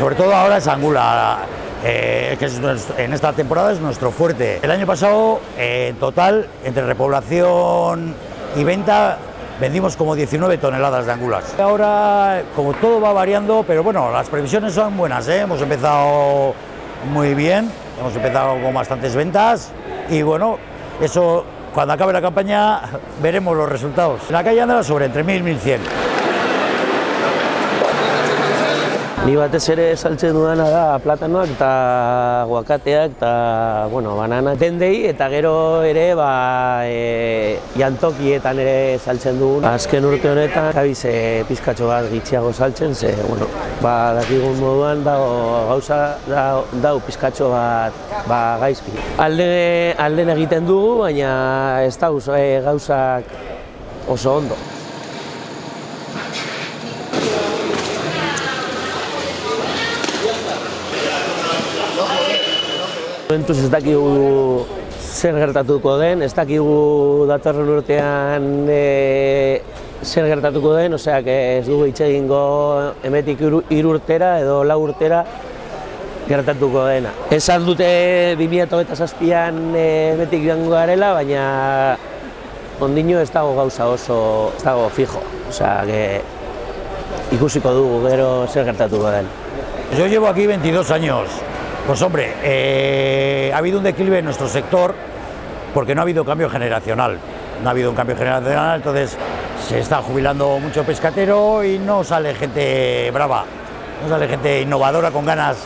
sobre todo ahora es Angula, que en esta temporada es nuestro fuerte. El año pasado, en total, entre repoblación y venta, vendimos como 19 toneladas de angulas. Ahora, como todo va variando, pero bueno, las previsiones son buenas, ¿eh? Hemos empezado muy bien, hemos empezado con bastantes ventas y bueno, eso cuando acabe la campaña veremos los resultados. En la calle anda sobre entre 1000 y 1100. Ni batez ere saltzen dudana da platanoak eta aguakateak eta bananak dendei eta gero ere jantokietan ere saltzen dugu. Azken urte honetan gabiz pizkatxo bat gitxiago saltzen, ze dakigun moduan gauza dau pizkatxo bat gaizki. Alden egiten dugu, baina ez da gauzak oso ondo. Momentuz ez dakigu zer gertatuko den, ez dakigu datorren urtean zer gertatuko den, oseak ez dugu hitz egingo hemetik 3 urtera edo 4 urtera gertatuko dena. Esan dute 2027an hemetik joango garela, baina ondino ez dago gauza oso, ez dago fijo, oseak ikusiko dugu gero zer gertatuko den. Yo llevo aquí 22 años. Pues hombre, ha habido un declive en nuestro sector porque no ha habido cambio generacional. No ha habido un cambio generacional, entonces se está jubilando mucho pescatero y no sale gente brava, no sale gente innovadora con ganas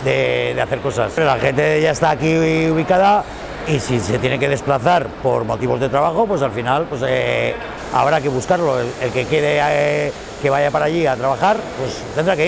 de hacer cosas. Pero la gente ya está aquí ubicada y si se tiene que desplazar por motivos de trabajo, pues al final pues, habrá que buscarlo. El que quede, que vaya para allí a trabajar, pues tendrá que ir.